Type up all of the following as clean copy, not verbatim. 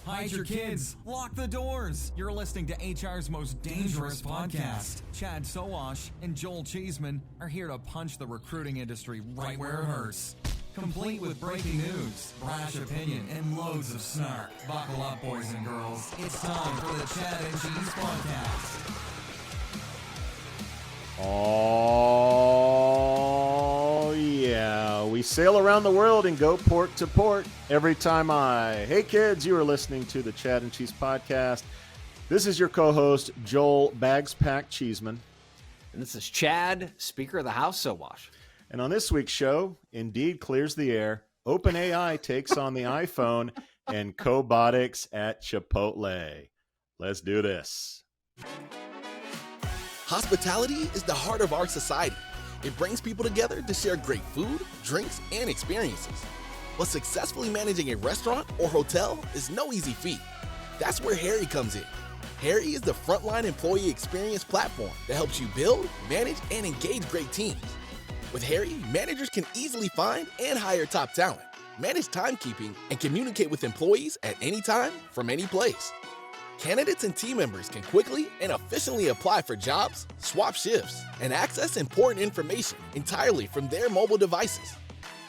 Hide your kids. Lock the doors. You're listening to HR's most dangerous podcast. Chad Sowash and Joel Cheeseman are here to punch the recruiting industry right where it hurts. Complete with breaking news, brash opinion, and loads of snark. Buckle up, boys and girls. It's time for the Chad and Cheese Podcast. Oh, yeah. We sail around the world and go port to port every time Hey, kids, you are listening to the Chad and Cheese Podcast. This is your co-host, Joel Bags Pack Cheeseman. And this is Chad, Speaker of the House, Sowash. And on this week's show, Indeed clears the air, OpenAI takes on the iPhone, and Cobotics at Chipotle. Let's do this. Hospitality is the heart of our society. It brings people together to share great food, drinks, and experiences. But successfully managing a restaurant or hotel is no easy feat. That's where Harry comes in. Harry is the frontline employee experience platform that helps you build, manage, and engage great teams. With Harry, managers can easily find and hire top talent, manage timekeeping, and communicate with employees at any time from any place. Candidates and team members can quickly and efficiently apply for jobs, swap shifts, and access important information entirely from their mobile devices.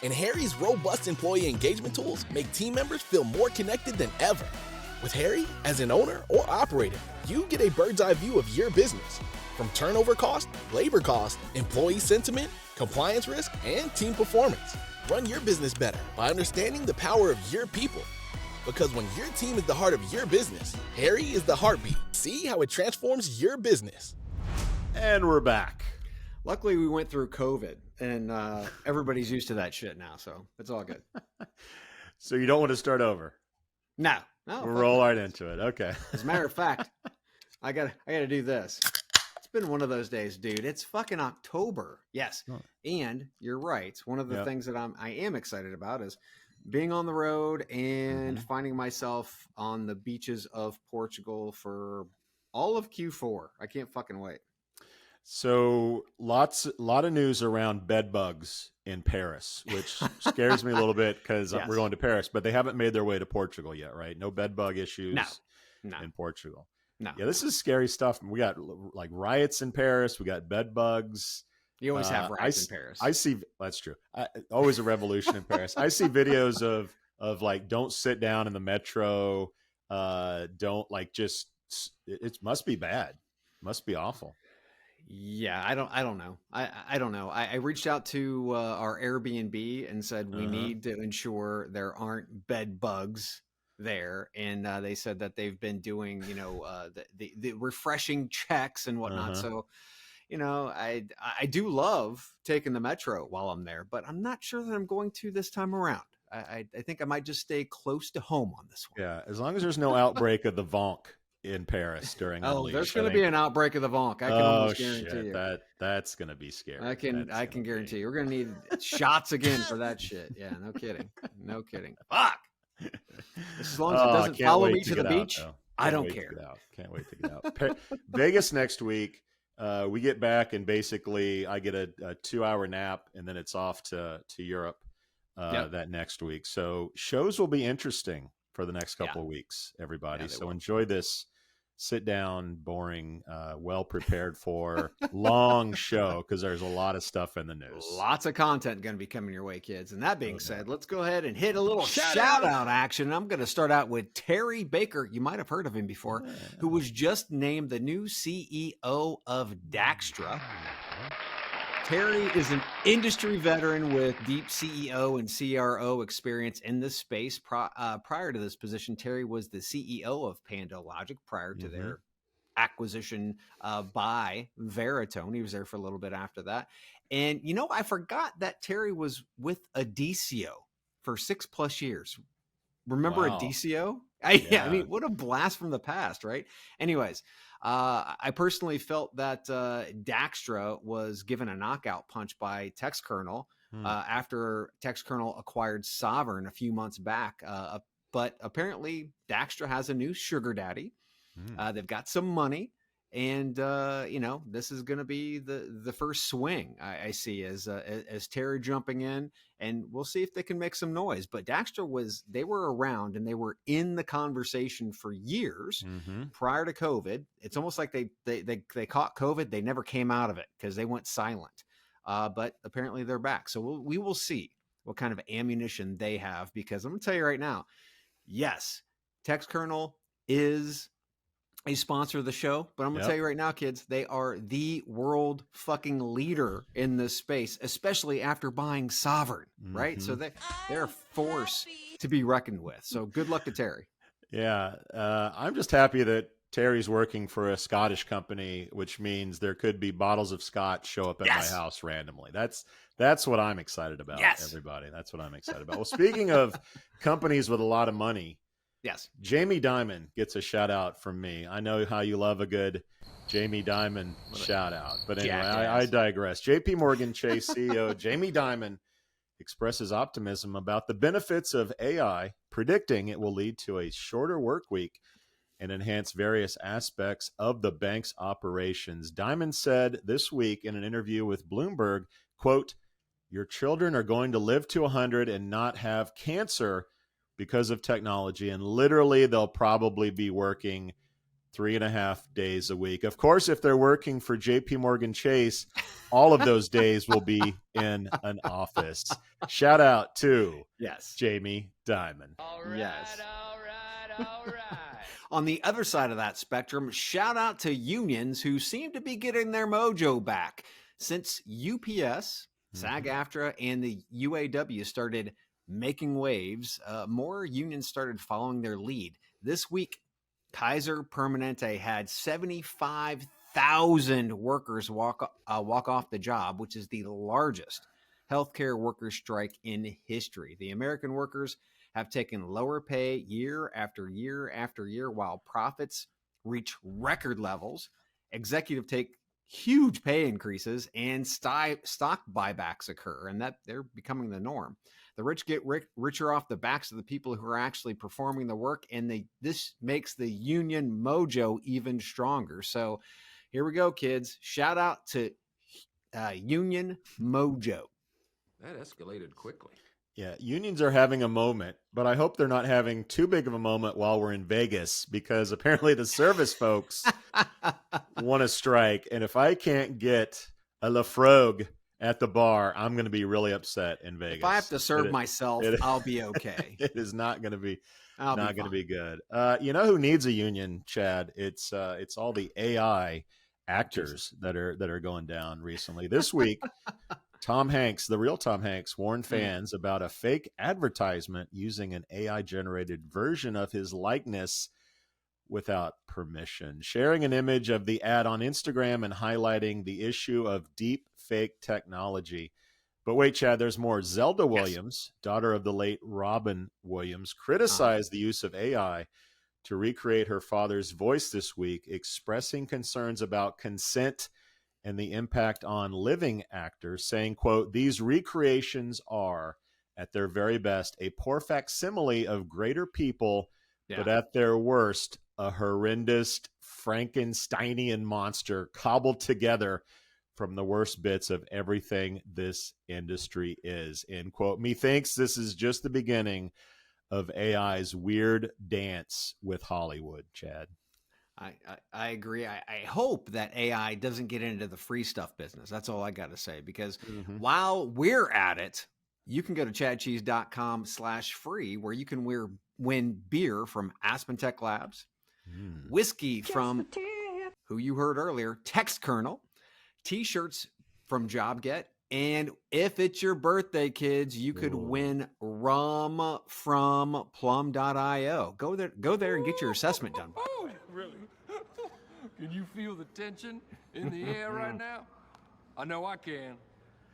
And Harry's robust employee engagement tools make team members feel more connected than ever. With Harry, as an owner or operator, you get a bird's eye view of your business, from turnover cost, labor cost, employee sentiment, compliance risk, and team performance. Run your business better by understanding the power of your people. Because when your team is the heart of your business, Harry is the heartbeat. See how it transforms your business. And we're back. Luckily, we went through COVID, and everybody's used to that shit now, so it's all good. So you don't want to start over? No. We'll roll right into it. Okay. As a matter of fact, I gotta do this. It's been one of those days, dude. It's fucking October. Yes. Oh. And you're right. One of the things that I am excited about is being on the road and finding myself on the beaches of Portugal for all of Q4. I can't fucking wait. So a lot of news around bed bugs in Paris, which scares me a little bit because we're going to Paris, but they haven't made their way to Portugal yet, right? No bed bug issues in Portugal. No. Yeah, this is scary stuff. We got like riots in Paris. We got bed bugs. You always have riots in Paris. That's true. Always a revolution in Paris. I see videos of like, don't sit down in the metro. Don't like it must be bad. Must be awful. Yeah, I don't know. I don't know. I reached out to our Airbnb and said we need to ensure there aren't bed bugs there, and they said that they've been doing the refreshing checks and whatnot. So I do love taking the metro while I'm there, but I'm not sure that I'm going to this time around. I think I might just stay close to home on this one. Yeah, as long as there's no outbreak of the Vonk in Paris during Unleashed. There's going to be an outbreak of the Vonk. I can almost guarantee you. That's going to be scary. I can guarantee you. We're going to need shots again for that shit. Yeah, no kidding. No kidding. Fuck. As long as it doesn't follow me to the beach, I don't care. Can't wait to get out. Vegas next week. We get back and basically I get a 2-hour nap and then it's off to Europe that next week. So shows will be interesting for the next couple of weeks, everybody. So enjoy this sit down, boring, well prepared for long show because there's a lot of stuff in the news. Lots of content going to be coming your way, kids. And that being said, let's go ahead and hit a little shout out action. I'm going to start out with Terry Baker. You might have heard of him before, who was just named the new CEO of Daxtra. Terry is an industry veteran with deep CEO and CRO experience in this space. Prior to this position, Terry was the CEO of PandoLogic prior to their acquisition by Veritone. He was there for a little bit after that. And, I forgot that Terry was with Adecco for 6+ years. Remember Adecco? I mean, what a blast from the past, right? Anyways, I personally felt that Daxtra was given a knockout punch by TextKernel after TextKernel acquired Sovereign a few months back. But apparently Daxtra has a new sugar daddy. They've got some money And this is going to be the first swing I see as Terry jumping in, and we'll see if they can make some noise. But Dykstra they were around and they were in the conversation for years prior to COVID. It's almost like they caught COVID, they never came out of it because they went silent. But apparently they're back, so we will see what kind of ammunition they have. Because I'm going to tell you right now, yes, TextKernel is a sponsor of the show, but I'm gonna tell you right now, kids, they are the world fucking leader in this space, especially after buying Sovereign, right? So they're a force to be reckoned with. So good luck to Terry. Yeah, I'm just happy that Terry's working for a Scottish company, which means there could be bottles of scotch show up at my house randomly. That's what I'm excited about, everybody. That's what I'm excited about. Well, speaking of companies with a lot of money, yes, Jamie Dimon gets a shout out from me. I know how you love a good Jamie Dimon shout out, but anyway, I digress. JP Morgan Chase CEO Jamie Dimon expresses optimism about the benefits of AI, predicting it will lead to a shorter work week and enhance various aspects of the bank's operations. Dimon said this week in an interview with Bloomberg, quote, "Your children are going to live to 100 and not have cancer because of technology, and literally they'll probably be working 3.5 days a week." Of course, if they're working for JP Morgan Chase, all of those days will be in an office. Shout out to Jamie Dimon. All right. On the other side of that spectrum, shout out to unions who seem to be getting their mojo back. Since UPS, SAG-AFTRA, and the UAW started making waves, more unions started following their lead. This week, Kaiser Permanente had 75,000 workers walk off the job, which is the largest healthcare workers strike in history. The American workers have taken lower pay year after year after year, while profits reach record levels. Executives take huge pay increases, and stock buybacks occur, and that they're becoming the norm. The rich get richer off the backs of the people who are actually performing the work, and this makes the union mojo even stronger. So here we go, kids. Shout out to Union Mojo. That escalated quickly. Yeah, unions are having a moment, but I hope they're not having too big of a moment while we're in Vegas, because apparently the service folks want to strike. And if I can't get a Lafrogue at the bar, I'm going to be really upset in Vegas. If I have to serve myself, I'll be okay. It is not going to be going to be good. You know who needs a union, Chad? It's all the AI actors that are going down recently. This week, Tom Hanks, the real Tom Hanks, warned fans about a fake advertisement using an AI-generated version of his likeness without permission, sharing an image of the ad on Instagram and highlighting the issue of deep fake technology. But wait, Chad, there's more. Zelda Williams, daughter of the late Robin Williams, criticized the use of AI to recreate her father's voice this week, expressing concerns about consent and the impact on living actors, saying, quote, "These recreations are, at their very best, a poor facsimile of greater people, but at their worst, a horrendous Frankensteinian monster cobbled together from the worst bits of everything this industry is," end quote. Methinks this is just the beginning of AI's weird dance with Hollywood, Chad. I agree. I hope that AI doesn't get into the free stuff business. That's all I got to say, because while we're at it, you can go to chadcheese.com/free, where you can win beer from Aspen Tech Labs, whiskey from who you heard earlier, TextKernel, t-shirts from JobGet, and if it's your birthday, kids, you could win rum from Plum.io. Go there and get your assessment done. Really? Can you feel the tension in the air right now? I know I can.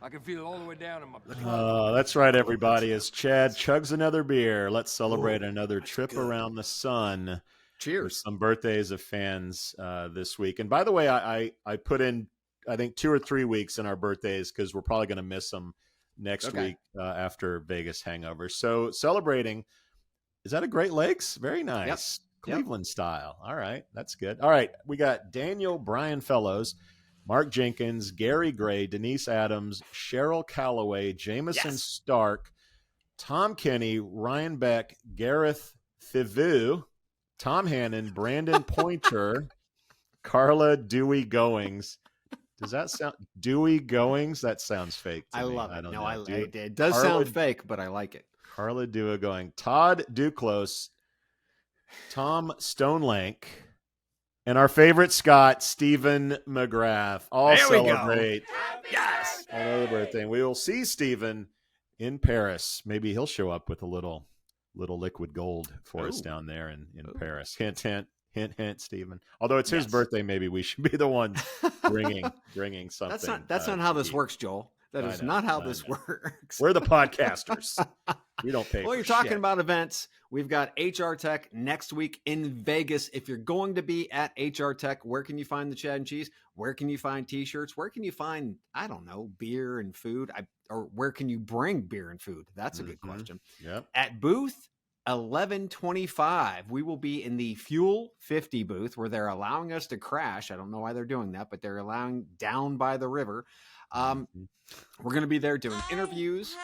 I can feel it all the way down in my blood. That's right, everybody. As Chad chugs another beer, let's celebrate another trip around the sun. Cheers. Some birthdays of fans this week. And by the way, I put in, I think, 2 or 3 weeks in our birthdays, because we're probably going to miss them next week after Vegas hangover. So celebrating, is that a Great Lakes? Very nice. Cleveland style. All right. That's good. All right. We got Daniel Bryan Fellows, Mark Jenkins, Gary Gray, Denise Adams, Cheryl Calloway, Jameson Stark, Tom Kenny, Ryan Beck, Gareth Thivu, Tom Hannon, Brandon Pointer, Carla Dewey Goings. Does that sound Dewey Goings? That sounds fake to I me. love it. I don't No, know. it does Carla, sound fake, but I like it. Carla Dewey going. Todd Duclos, Tom Stonelank, and our favorite Scott, Stephen McGrath. All There we go. celebrate. Yes. Another birthday. We will see Stephen in Paris. Maybe he'll show up with a little liquid gold for us down there in Paris. Hint, hint. Hint, hint, Stephen. Although it's his birthday, maybe we should be the ones bringing something. That's not how this works, Joel. That is not how this works. We're the podcasters. We don't pay. Well, you're talking about events. We've got HR Tech next week in Vegas. If you're going to be at HR Tech, where can you find the Chad and Cheese? Where can you find T-shirts? Where can you find, I don't know, beer and food? Or where can you bring beer and food? That's a good question. Yep. At booth 1125, we will be in the Fuel 50 booth where they're allowing us to crash. I don't know why they're doing that, but they're allowing down by the river. We're going to be there doing interviews,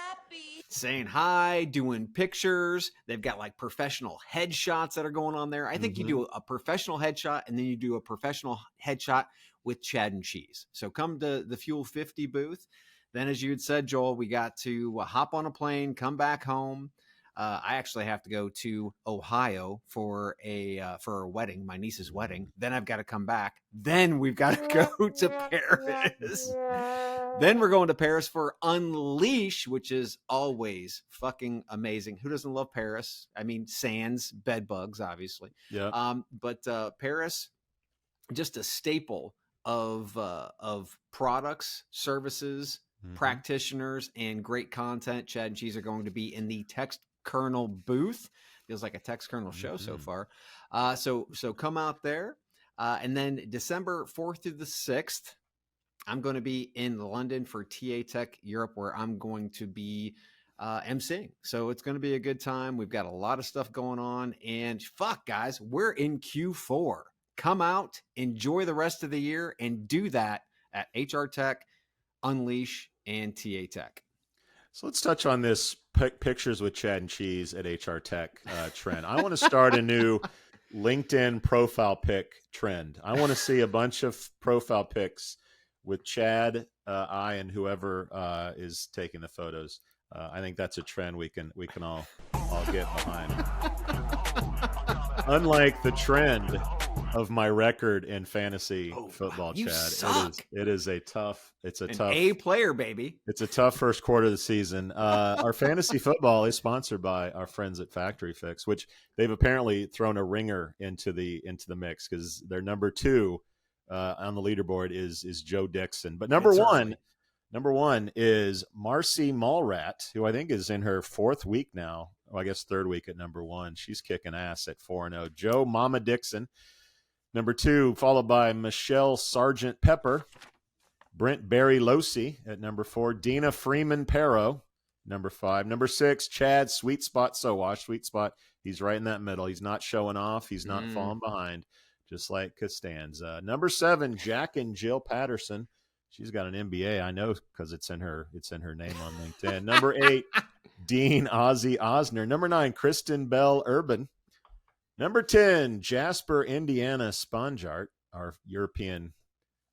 saying hi, doing pictures. They've got like professional headshots that are going on there. I think you do a professional headshot and then you do a professional headshot with Chad and Cheese. So come to the Fuel 50 booth. Then, as you had said, Joel, we got to hop on a plane, come back home. I actually have to go to Ohio for a wedding, my niece's wedding. Then I've got to come back. Then we've got to go to Paris. Then we're going to Paris for Unleash, which is always fucking amazing. Who doesn't love Paris? I mean, sans bed bugs, obviously. Yeah. But Paris, just a staple of products, services, practitioners, and great content. Chad and Cheese are going to be in the Text Kernel booth. Feels like a Text Kernel show so far. So come out there. And then December 4th through the 6th, I'm going to be in London for TA Tech Europe, where I'm going to be emceeing. So it's going to be a good time. We've got a lot of stuff going on. And fuck, guys, we're in Q4. Come out, enjoy the rest of the year, and do that at HR Tech, Unleash, and TA Tech. So let's touch on this pictures with Chad and Cheese at HR Tech trend. I want to start a new LinkedIn profile pic trend. I want to see a bunch of profile pics with Chad, I, and whoever is taking the photos. I think that's a trend we can all get behind. Unlike the trend of my record in fantasy football, you Chad, suck. it is a tough. It's a tough A player, baby. It's a tough first quarter of the season. Our fantasy football is sponsored by our friends at Factory Fix, which they've apparently thrown a ringer into the mix because their number 2 on the leaderboard is Joe Dixon. But number one is Marcy Mallrat, who I think is in her 4th week now. Well, I guess 3rd week at number 1. She's kicking ass at 4-0. Joe Mama Dixon, number 2, followed by Michelle Sargent Pepper, Brent Barry Losi at number 4, Dina Freeman Perro, number 5, number 6, Chad Sweet Spot Sowash. Sweet Spot, he's right in that middle. He's not showing off. He's not falling behind, just like Costanza. Number 7, Jack and Jill Patterson. She's got an MBA, I know, because it's in her name on LinkedIn. Number 8, Dean Ozzy Osner. Number 9, Kristen Bell Urban. Number 10, Jasper Indiana Sponjart, our European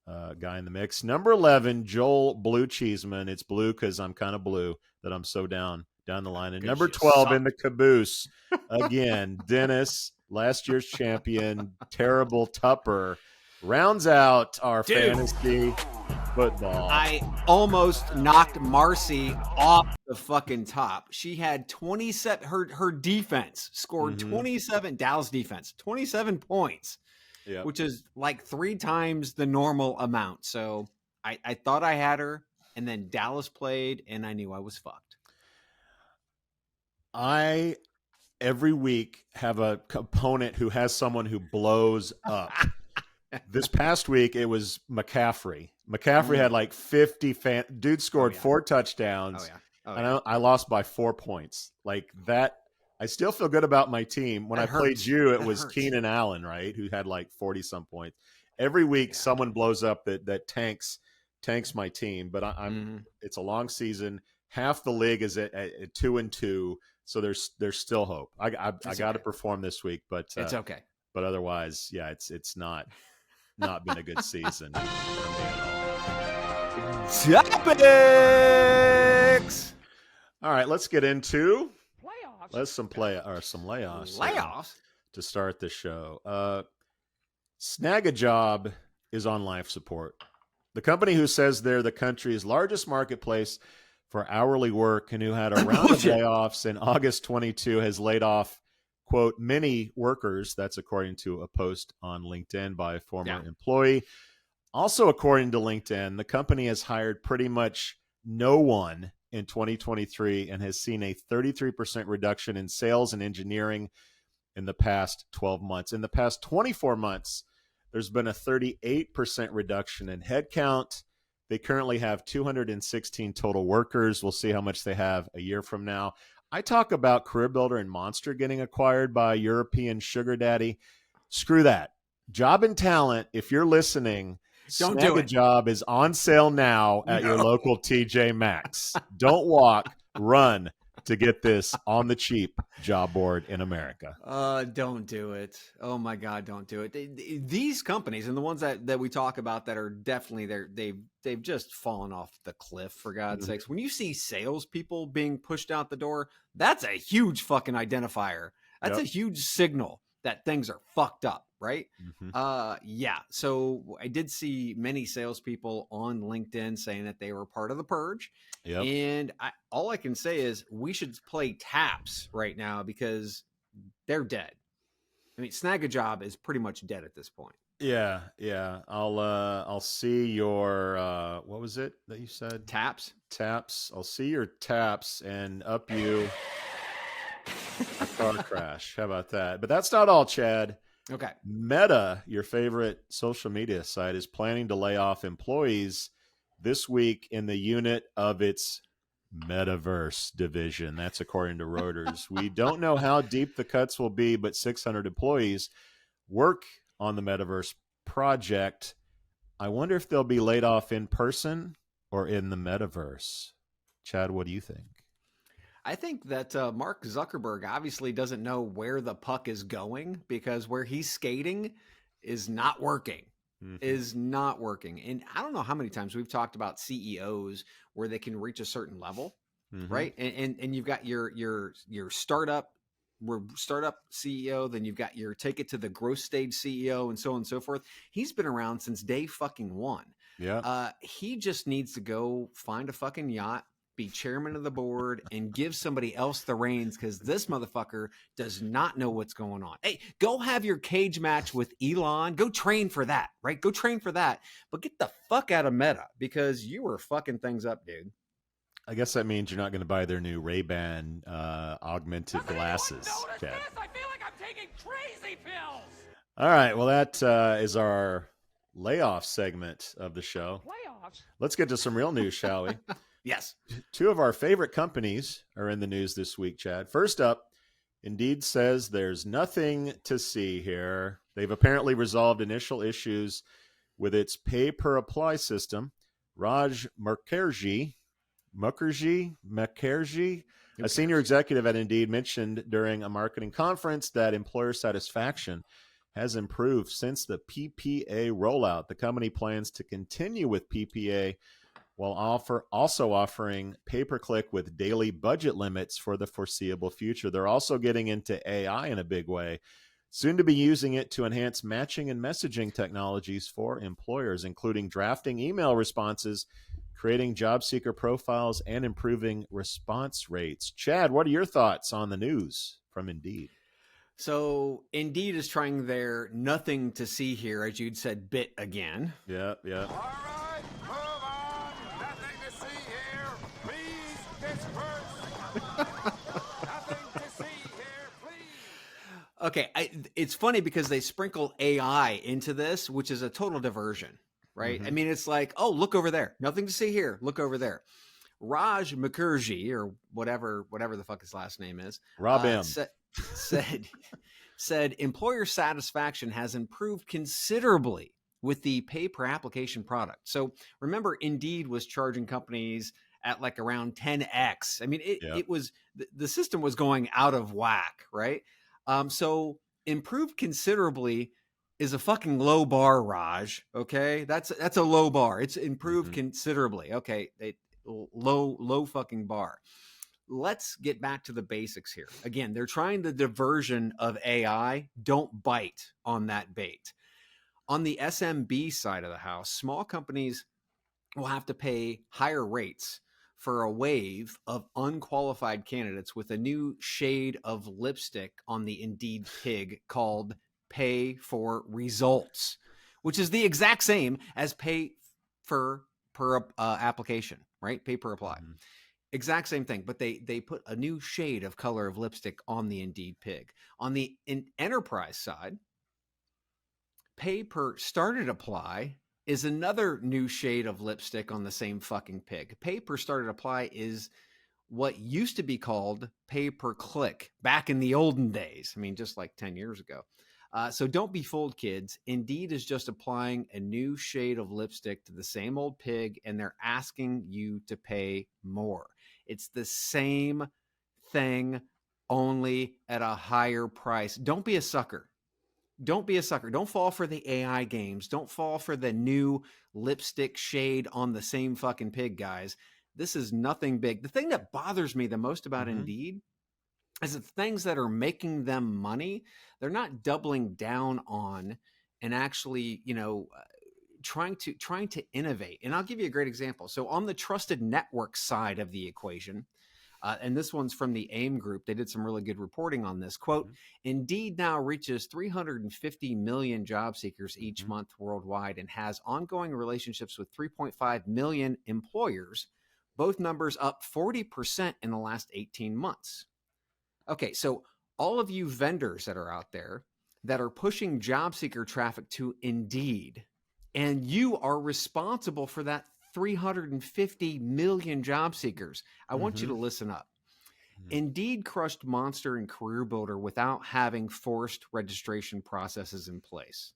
guy in the mix. Number 11, Joel Blue Cheeseman. It's blue because I'm kind of blue that I'm so down the line. And number 12 in the caboose, again, Dennis, last year's champion, Terrible Tupper, rounds out our fantasy football. I almost knocked Marcy off the fucking top. She had 27. Her defense scored 27. Dallas defense 27 points, which is like 3 times the normal amount. So I thought I had her, and then Dallas played, and I knew I was fucked. I every week have a opponent who has someone who blows up. This past week, it was McCaffrey. McCaffrey had like 50 dude scored 4 touchdowns. And I lost by 4 points. Like that I still feel good about my team. When That I played hurts. you, it That was hurts. Keenan Allen, right? Who had like 40 some points. Every week someone blows up that tanks my team, but it's a long season. Half the league is at 2-2, so there's still hope. I got to perform this week, but It's okay. But otherwise, yeah, it's not been a good season for me at all. Topics. All right, let's get into Playoffs. some layoffs. Layoffs. To start the show. Snag a Job is on life support. The company who says they're the country's largest marketplace for hourly work and who had a round of layoffs in August 22 has laid off, quote, many workers. That's according to a post on LinkedIn by a former employee. Also, according to LinkedIn, the company has hired pretty much no one in 2023 and has seen a 33% reduction in sales and engineering in the past 12 months. In the past 24 months, there's been a 38% reduction in headcount. They currently have 216 total workers. We'll see how much they have a year from now. I talk about CareerBuilder and Monster getting acquired by European sugar daddy. Screw that. Job and Talent, if you're listening, Don't Snag do a it. Job is on sale now at your local TJ Maxx. Don't walk, run to get this on the cheap job board in America. Don't do it. Oh my God, don't do it. These companies and the ones that we talk about that are definitely they've just fallen off the cliff, for God's sakes. When you see salespeople being pushed out the door, that's a huge fucking identifier. That's a huge signal that things are fucked up, right? Yeah. So I did see many salespeople on LinkedIn saying that they were part of the purge. And all I can say is we should play Taps right now because they're dead. I mean, Snag a Job is pretty much dead at this point. Yeah. I'll see your what was it that you said? Taps. I'll see your taps and up you a car crash. How about that? But that's not all, Chad. Okay. Meta, your favorite social media site, is planning to lay off employees this week in the unit of its metaverse division. That's according to Reuters. We don't know how deep the cuts will be, but 600 employees work on the metaverse project. I wonder if they'll be laid off in person or in the metaverse. Chad, what do you think? I think that Mark Zuckerberg obviously doesn't know where the puck is going because where he's skating is not working. And I don't know how many times we've talked about CEOs where they can reach a certain level, right? And you've got your startup CEO, then you've got your take it to the growth stage CEO, and so on and so forth. He's been around since day fucking one. Yeah. He just needs to go find a fucking yacht, be chairman of the board, and give somebody else the reins because this motherfucker does not know what's going on. Hey, go have your cage match with Elon. Go train for that, right? Go train for that. But get the fuck out of Meta because you were fucking things up, dude. I guess that means you're not going to buy their new Ray-Ban augmented glasses, Chad. I feel like I'm taking crazy pills. All right. Well, that is our layoff segment of the show. Playoffs. Let's get to some real news, shall we? Yes. Two of our favorite companies are in the news this week, Chad. First up, Indeed says there's nothing to see here. They've apparently resolved initial issues with its pay-per-apply system. Raj Mukherjee, a senior executive at Indeed, mentioned during a marketing conference that employer satisfaction has improved since the PPA rollout. The company plans to continue with PPA while also offering pay-per-click with daily budget limits for the foreseeable future. They're also getting into AI in a big way, soon to be using it to enhance matching and messaging technologies for employers, including drafting email responses, creating job seeker profiles, and improving response rates. Chad, what are your thoughts on the news from Indeed? So Indeed is trying their nothing to see here, as you'd said, bit again. Yeah. All right, move on. Nothing to see here. Please disperse. Nothing to see here, please. Okay, it's funny because they sprinkle AI into this, which is a total diversion, right? I mean, it's like, oh, look over there. Nothing to see here. Look over there. Raj Mukherjee, or whatever the fuck his last name is, Rob M. said employer satisfaction has improved considerably with the pay per application product. So remember, Indeed was charging companies at like around 10x. I mean, it was, the system was going out of whack, right? So improved considerably is a fucking low bar, Raj. Okay, that's a low bar. It's improved considerably. Okay, low fucking bar. Let's get back to the basics here. Again, they're trying the diversion of AI. Don't bite on that bait. On the SMB side of the house, small companies will have to pay higher rates for a wave of unqualified candidates with a new shade of lipstick on the Indeed pig called pay for results, which is the exact same as pay per application, right? Pay per apply. Exact same thing, but they put a new shade of color of lipstick on the Indeed pig. On the enterprise side, pay per started apply is another new shade of lipstick on the same fucking pig. Pay per started apply is what used to be called pay per click back in the olden days. I mean, just like 10 years ago. So don't be fooled, kids. Indeed is just applying a new shade of lipstick to the same old pig, and they're asking you to pay more. It's the same thing, only at a higher price. Don't be a sucker. Don't be a sucker. Don't fall for the AI games. Don't fall for the new lipstick shade on the same fucking pig, guys. This is nothing big. The thing that bothers me the most about Indeed is the things that are making them money, they're not doubling down on and actually, trying to innovate. And I'll give you a great example. So on the trusted network side of the equation, and this one's from the AIM group. They did some really good reporting on this. Quote, Indeed now reaches 350 million job seekers each month worldwide and has ongoing relationships with 3.5 million employers, both numbers up 40% in the last 18 months. Okay, so all of you vendors that are out there that are pushing job seeker traffic to Indeed, and you are responsible for that 350 million job seekers. I want you to listen up. Indeed crushed Monster and CareerBuilder without having forced registration processes in place.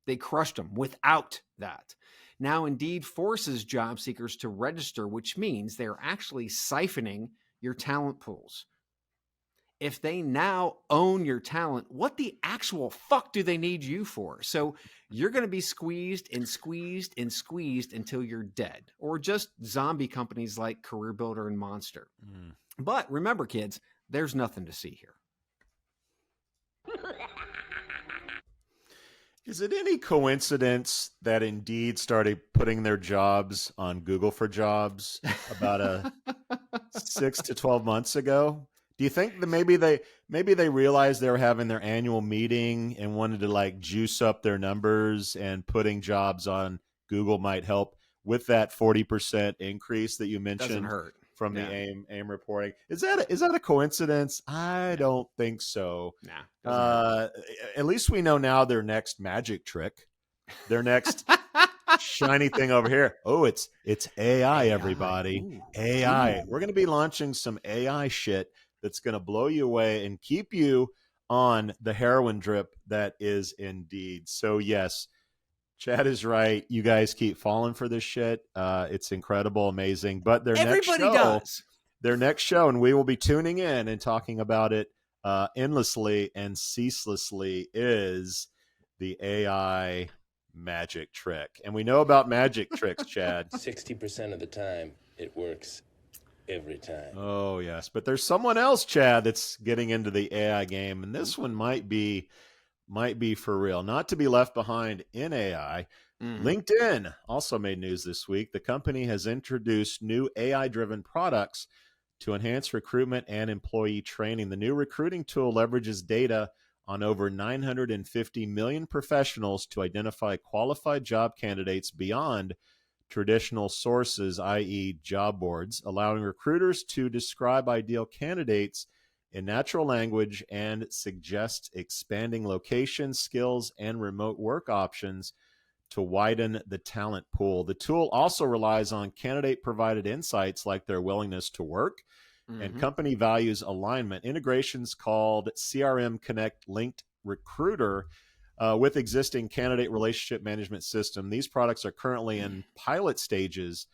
They crushed them without that. Now Indeed forces job seekers to register, which means they're actually siphoning your talent pools. If they now own your talent, what the actual fuck do they need you for? So you're going to be squeezed and squeezed and squeezed until you're dead, or just zombie companies like CareerBuilder and Monster. But remember, kids, there's nothing to see here. Is it any coincidence that Indeed started putting their jobs on Google for Jobs about 6 to 12 months ago? Do you think that maybe they realized they were having their annual meeting and wanted to like juice up their numbers, and putting jobs on Google might help with that 40% increase that you mentioned? Doesn't hurt. From the AIM reporting. Is that a coincidence? I don't think so. Nah. At least we know now their next magic trick, their next shiny thing over here. Oh, it's AI, everybody. Ooh. AI. Ooh. We're going to be launching some AI shit that's going to blow you away and keep you on the heroin drip that is Indeed. So yes, Chad is right. You guys keep falling for this shit. It's incredible, amazing. But their next show, and we will be tuning in and talking about it endlessly and ceaselessly, is the AI magic trick. And we know about magic tricks, Chad. 60% of the time, it works every time. Oh, yes. But there's someone else, Chad, that's getting into the AI game, and this one might be for real. Not to be left behind in AI. LinkedIn also made news this week. The company has introduced new AI-driven products to enhance recruitment and employee training. The new recruiting tool leverages data on over 950 million professionals to identify qualified job candidates beyond traditional sources, i.e. job boards, allowing recruiters to describe ideal candidates in natural language and suggest expanding location, skills, and remote work options to widen the talent pool. The tool also relies on candidate-provided insights like their willingness to work and company values alignment. Integrations called CRM Connect Linked Recruiter with existing candidate relationship management system. These products are currently in pilot stages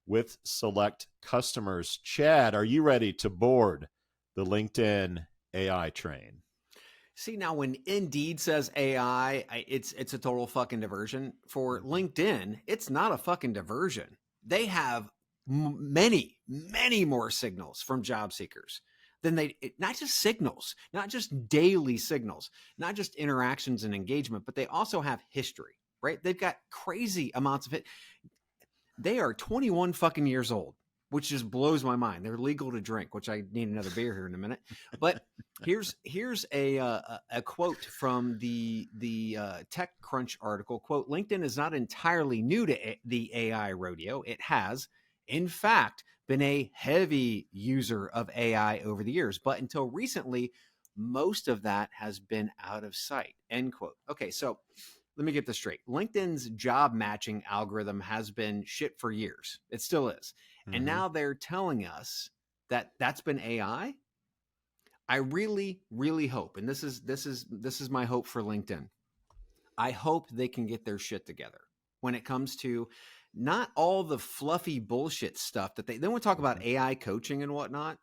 with select customers. Chad, are you ready to board the LinkedIn AI train? See, now when Indeed says AI, it's a total fucking diversion. For LinkedIn, it's not a fucking diversion. They have many more signals from job seekers than not just signals, not just daily signals, not just interactions and engagement, but they also have history, right? They've got crazy amounts of it. They are 21 fucking years old, which just blows my mind. They're legal to drink, which I need another beer here in a minute. But here's a quote from the TechCrunch article. Quote, LinkedIn is not entirely new to the AI rodeo. It has, in fact, been a heavy user of AI over the years. But until recently, most of that has been out of sight, end quote. Okay, so let me get this straight. LinkedIn's job matching algorithm has been shit for years. It still is. And now they're telling us that that's been AI. I really, really hope, and this is my hope for LinkedIn. I hope they can get their shit together when it comes to not all the fluffy bullshit stuff that they want to talk about AI coaching and whatnot.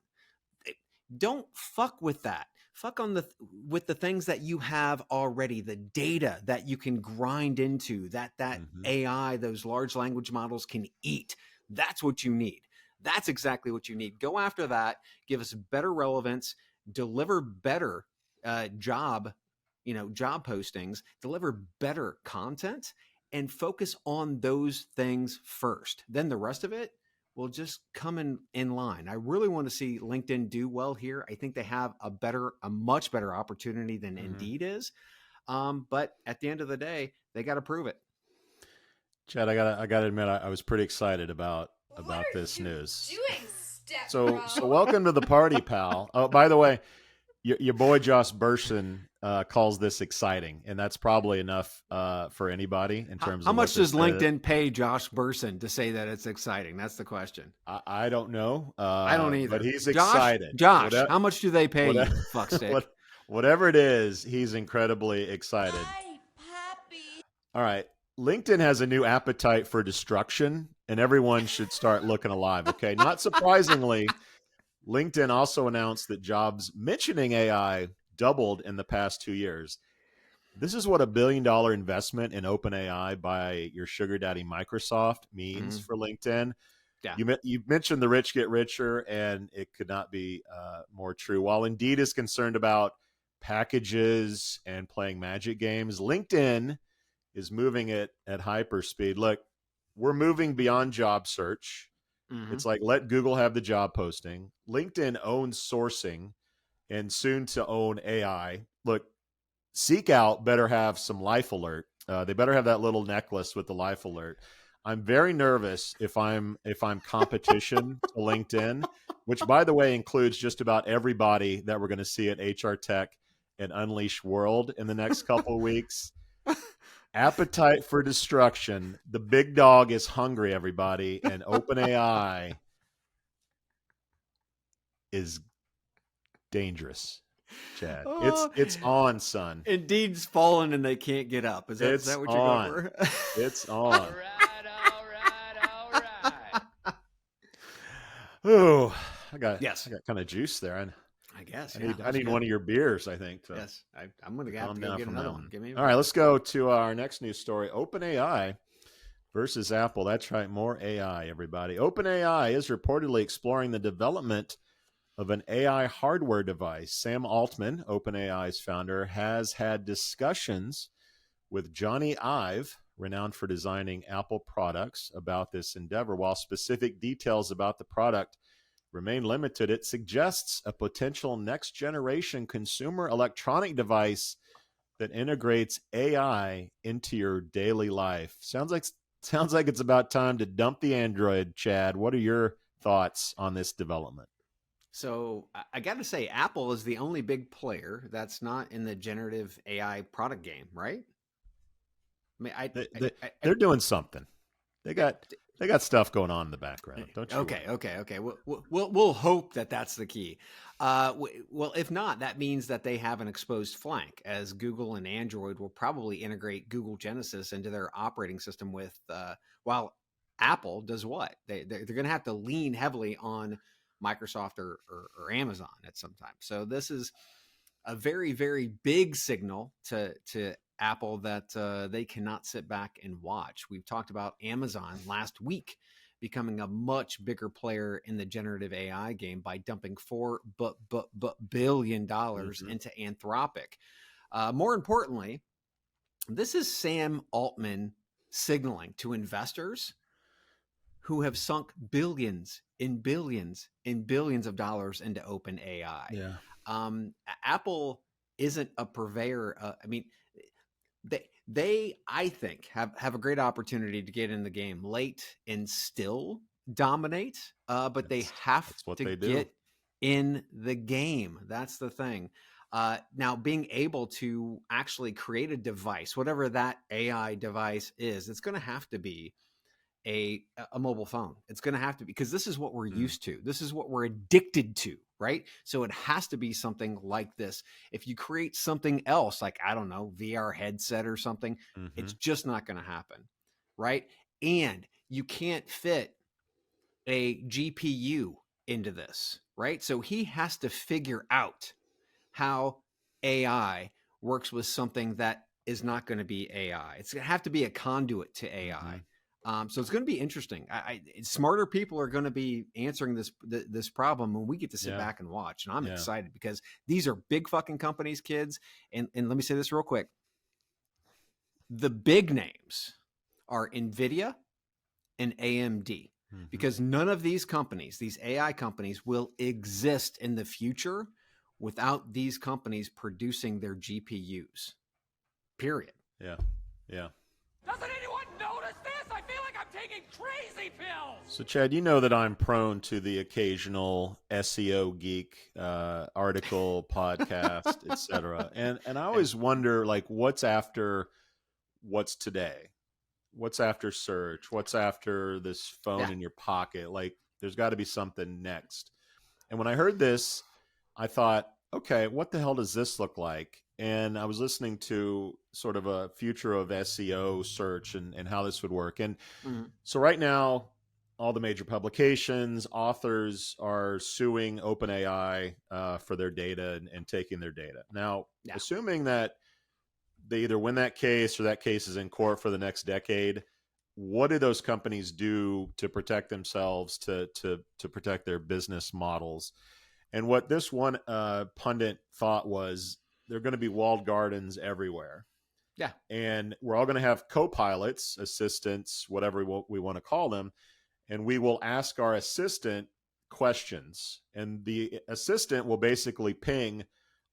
Don't fuck with that. Fuck on with the things that you have already, the data that you can grind into, that AI, those large language models can eat. That's what you need. That's exactly what you need. Go after that. Give us better relevance. Deliver better job postings. Deliver better content, and focus on those things first. Then the rest of it will just come in line. I really want to see LinkedIn do well here. I think they have a much better opportunity than Indeed is. But at the end of the day, they got to prove it. Chad, I gotta admit, I was pretty excited about this news. So welcome to the party, pal. Oh, by the way, your boy Josh Bersin calls this exciting, and that's probably enough for anybody in terms of how much does LinkedIn pay Josh Bersin to say that it's exciting? That's the question. I don't know. I don't either. But he's excited. Josh, how much do they pay you? Fuckstick. Whatever it is, he's incredibly excited. Hi, Pappy. All right. LinkedIn has a new appetite for destruction, and everyone should start looking alive. Okay. Not surprisingly, LinkedIn also announced that jobs mentioning AI doubled in the past 2 years. This is what $1 billion investment in OpenAI by your sugar daddy Microsoft means for LinkedIn. Yeah. You mentioned the rich get richer, and it could not be more true. While Indeed is concerned about packages and playing magic games, LinkedIn is moving it at hyperspeed. Look, we're moving beyond job search. It's like, let Google have the job posting. LinkedIn owns sourcing and soon to own AI. Look, Seek Out better have some life alert. They better have that little necklace with the life alert. I'm very nervous if I'm competition to LinkedIn, which, by the way, includes just about everybody that we're going to see at HR Tech and Unleash World in the next couple of weeks. Appetite for destruction. The big dog is hungry, everybody, and OpenAI is dangerous. Chad, it's on, son. Indeed's fallen and they can't get up. Is that what you're going for? It's on. All right. Ooh, I got kind of juice there. I guess. I need one of your beers, I think. Yes, I'm going to have to go get another one. All right, let's go to our next news story. OpenAI versus Apple. That's right, more AI, everybody. OpenAI is reportedly exploring the development of an AI hardware device. Sam Altman, OpenAI's founder, has had discussions with Johnny Ive, renowned for designing Apple products, about this endeavor. While specific details about the product remain limited, it suggests a potential next-generation consumer electronic device that integrates AI into your daily life. Sounds like it's about time to dump the Android, Chad. What are your thoughts on this development? So I got to say, Apple is the only big player that's not in the generative AI product game, right? I mean, they're doing something. They got stuff going on in the background. Don't you? Okay. We'll hope that that's the key. Well, if not, that means that they have an exposed flank, as Google and Android will probably integrate Google Genesis into their operating system with, while Apple does what? They're going to have to lean heavily on Microsoft or Amazon at some time. So this is a very, very big signal to Apple that they cannot sit back and watch. We've talked about Amazon last week becoming a much bigger player in the generative AI game by dumping $4 billion into Anthropic. More importantly, this is Sam Altman signaling to investors who have sunk billions of dollars into OpenAI. Yeah. Apple isn't a purveyor. I mean, they I think have a great opportunity to get in the game late and still dominate, but they have to get in the game. That's the thing. Now, being able to actually create a device, whatever that AI device is, it's going to have to be a mobile phone. It's going to have to be, because this is what we're used to. This is what we're addicted to, right? So it has to be something like this. If you create something else, like, I don't know, VR headset or something, it's just not going to happen, right? And you can't fit a GPU into this, right? So he has to figure out how AI works with something that is not going to be AI. It's going to have to be a conduit to AI. So it's going to be interesting. Smarter people are going to be answering this problem when we get to sit back and watch. And I'm excited because these are big fucking companies, kids. And let me say this real quick. The big names are NVIDIA and AMD, because none of these companies, these AI companies, will exist in the future without these companies producing their GPUs. Period. Yeah. Doesn't anyone notice this? I feel like I'm taking crazy pills. So, Chad, you know that I'm prone to the occasional SEO geek article, podcast, etc. And I always wonder, like, what's today? What's after search? What's after this phone in your pocket? Like, there's got to be something next. And when I heard this, I thought, okay, what the hell does this look like? And I was listening to sort of a future of SEO search and how this would work. And so right now, all the major publications, authors are suing OpenAI for their data and taking their data. Now, assuming that they either win that case or that case is in court for the next decade, what do those companies do to protect themselves, to protect their business models? And what this one pundit thought was, they're going to be walled gardens everywhere. Yeah. And we're all going to have co-pilots, assistants, whatever we want to call them. And we will ask our assistant questions. And the assistant will basically ping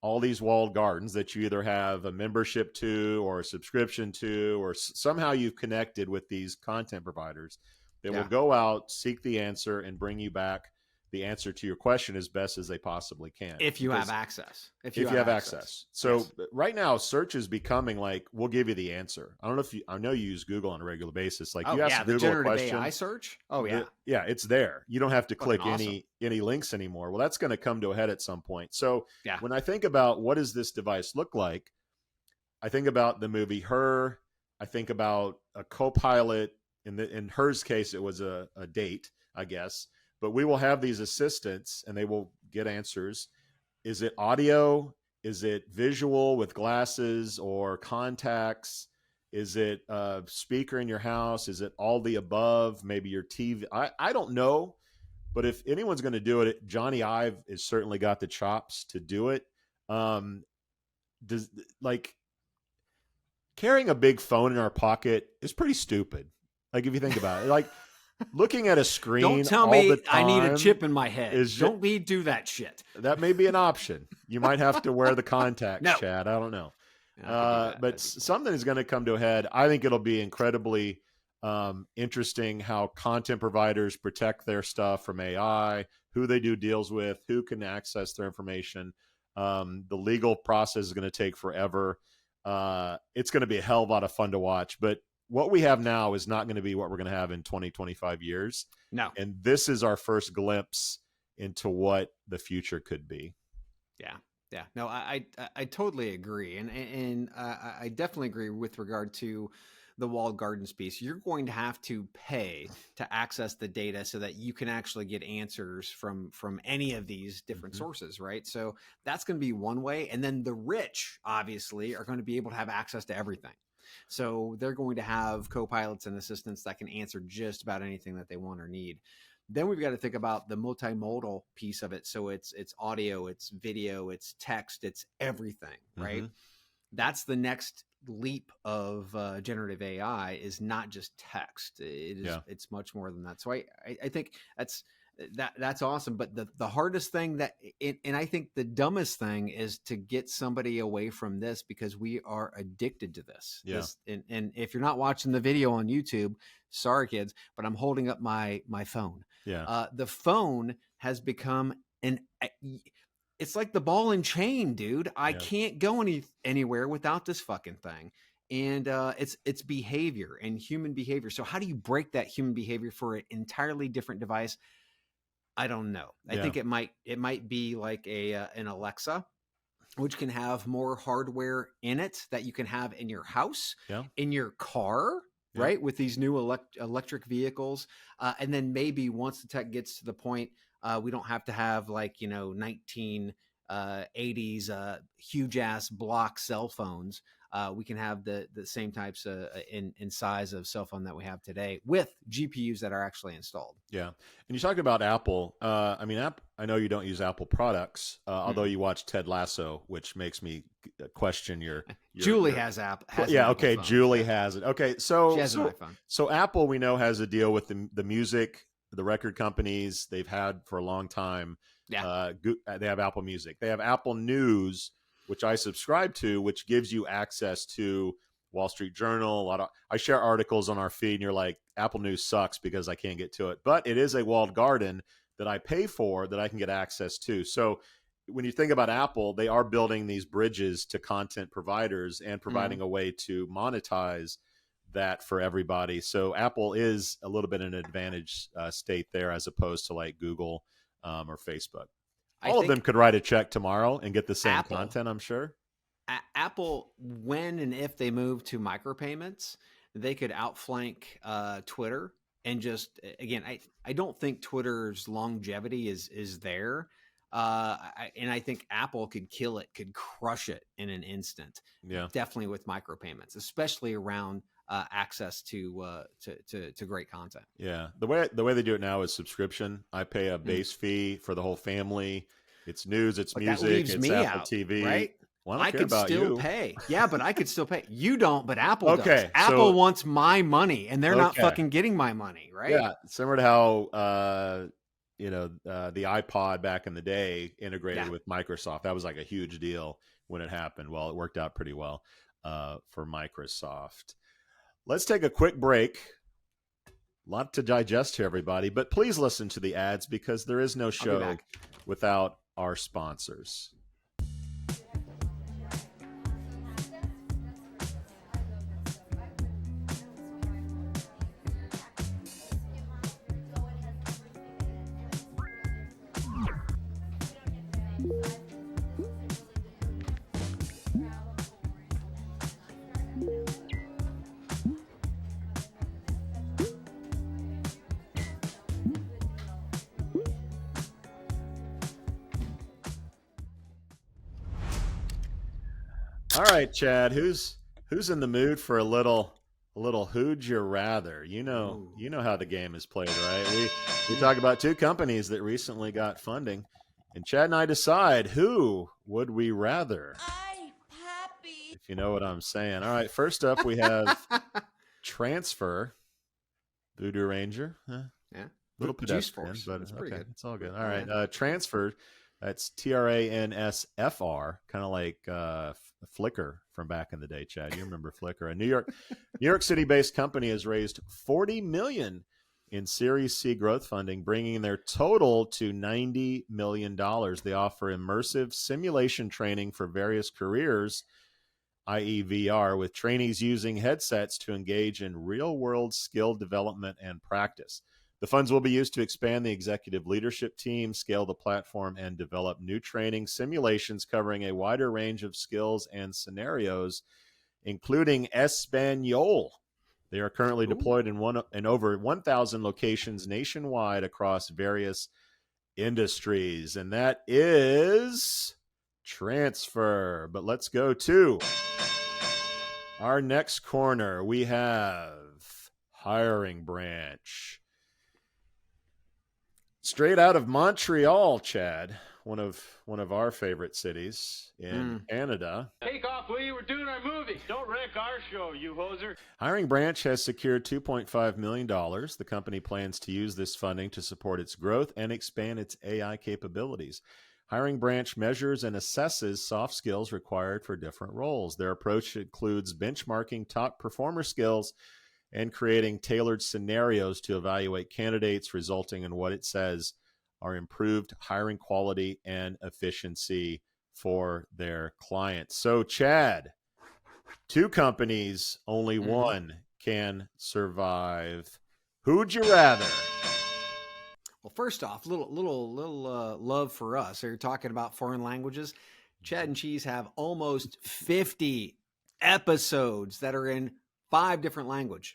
all these walled gardens that you either have a membership to or a subscription to, or somehow you've connected with these content providers. They will go out, seek the answer, and bring you back the answer to your question as best as they possibly can. If you have access. If you have access. So right now, search is becoming like, we'll give you the answer. I don't know if I know you use Google on a regular basis. Like, you ask Google a question. AI search? Oh, yeah. It's there. You don't have to click any links anymore. Well, that's going to come to a head at some point. So when I think about what does this device look like, I think about the movie Her. I think about a co-pilot. In Her's case, it was a date, I guess. But we will have these assistants and they will get answers. Is it audio? Is it visual with glasses or contacts? Is it a speaker in your house? Is it all the above? Maybe your TV? I don't know. But if anyone's going to do it, Johnny Ive has certainly got the chops to do it. Carrying a big phone in our pocket is pretty stupid. Like, if you think about it, like, looking at a screen. Don't tell me I need a chip in my head. Don't do that shit. That may be an option. You might have to wear the contacts, Chad. I don't know. But something is going to come to a head. I think it'll be incredibly interesting how content providers protect their stuff from AI, who they do deals with, who can access their information. The legal process is going to take forever. it's going to be a hell of a lot of fun to watch. But what we have now is not going to be what we're going to have in 20, 25 years. No. And this is our first glimpse into what the future could be. Yeah. Yeah. No, I totally agree. And I definitely agree with regard to the walled gardens piece. You're going to have to pay to access the data so that you can actually get answers from any of these different sources, right? So that's going to be one way. And then the rich, obviously, are going to be able to have access to everything. So they're going to have co-pilots and assistants that can answer just about anything that they want or need. Then we've got to think about the multimodal piece of it. So it's audio, it's video, it's text, it's everything, right? That's the next leap of generative AI, is not just text. It's much more than that. So I think that's awesome. But the hardest thing and I think the dumbest thing is to get somebody away from this, because we are addicted to this. Yeah. And if you're not watching the video on YouTube, sorry kids, but I'm holding up my phone. Yeah. The phone has become it's like the ball and chain, dude. I can't go anywhere without this fucking thing. And it's behavior and human behavior. So how do you break that human behavior for an entirely different device? I don't know. I think it might be like an Alexa, which can have more hardware in it that you can have in your house, in your car, right? With these new electric vehicles. And then maybe once the tech gets to the point, we don't have to have 1980s huge ass block cell phones. We can have the same types in size of cell phone that we have today with GPUs that are actually installed. Yeah. And you talk about Apple. I know you don't use Apple products, although you watch Ted Lasso, which makes me question your Julie has Apple. Okay. Julie has it. Okay. So, she has an iPhone. So Apple, we know, has a deal with the music, the record companies they've had for a long time. Yeah. They have Apple Music. They have Apple News, which I subscribe to, which gives you access to Wall Street Journal. I share articles on our feed, and you're like, Apple News sucks because I can't get to it. But it is a walled garden that I pay for that I can get access to. So when you think about Apple, they are building these bridges to content providers and providing a way to monetize that for everybody. So Apple is a little bit in an advantage state there, as opposed to like Google or Facebook. All of them could write a check tomorrow and get the same content, I'm sure. Apple, when and if they move to micropayments, they could outflank Twitter. And just, again, I don't think Twitter's longevity is there. And I think Apple could kill it, could crush it in an instant. Yeah, definitely with micropayments, especially around access to great content. Yeah, the way they do it now is subscription. I pay a base fee for the whole family. It's news, it's music, it's Apple TV, right? Well, I could still pay. Yeah, but I could still pay. You don't, but Apple does. Okay, Apple wants my money, and they're not fucking getting my money, right? Yeah, similar to how the iPod back in the day integrated with Microsoft. That was like a huge deal when it happened. Well, it worked out pretty well for Microsoft. Let's take a quick break. A lot to digest here, everybody, but please listen to the ads, because there is no show without our sponsors. All right, Chad, who's in the mood for a little who'd you rather? You know how the game is played, right? We talk about two companies that recently got funding, and Chad and I decide who would we rather. If you know what I'm saying. All right, first up we have Transfer, Voodoo Ranger. Yeah, little pedestrian, Force, but it's pretty good. It's all good. All right, Transfer. That's TRANSFR, kind of like Flickr from back in the day, Chad. You remember Flickr? A New York City-based company has raised $40 million in Series C growth funding, bringing their total to $90 million. They offer immersive simulation training for various careers. i.e. VR, with trainees using headsets to engage in real-world skill development and practice. The funds will be used to expand the executive leadership team, scale the platform, and develop new training simulations covering a wider range of skills and scenarios, including Espanol. They are currently deployed in over 1,000 locations nationwide across various industries. And that is transfer. But let's go to our next corner. We have Hiring Branch. Straight out of Montreal, Chad, one of our favorite cities in Canada. Take off, will you? We're doing our movie. Don't wreck our show, you hoser. Hiring Branch has secured $2.5 million. The company plans to use this funding to support its growth and expand its AI capabilities. Hiring Branch measures and assesses soft skills required for different roles. Their approach includes benchmarking top performer skills and creating tailored scenarios to evaluate candidates, resulting in what it says are improved hiring quality and efficiency for their clients. So, Chad, two companies, only one can survive. Who'd you rather? Well, first off, little love for us. So you're talking about foreign languages. Chad and Cheese have almost 50 episodes that are in 5 different languages.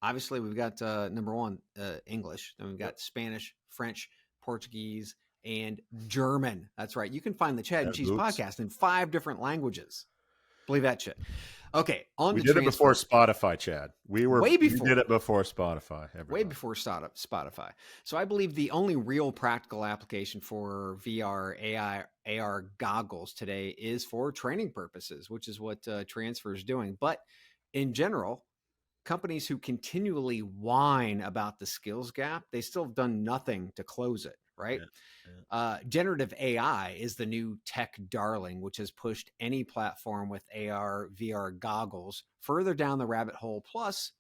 Obviously, we've got number one, English. Then we've got Spanish, French, Portuguese, and German. That's right. You can find the Chad and Cheese podcast in 5 different languages. Believe that shit. Okay, on we to did it before Spotify, Chad. We did it before Spotify. Everybody. Way before Spotify. So I believe the only real practical application for VR, AI, AR goggles today is for training purposes, which is what Transfer is doing. But in general, companies who continually whine about the skills gap, they still have done nothing to close it, right? Yeah. Generative AI is the new tech darling, which has pushed any platform with AR, VR goggles further down the rabbit hole. Plus,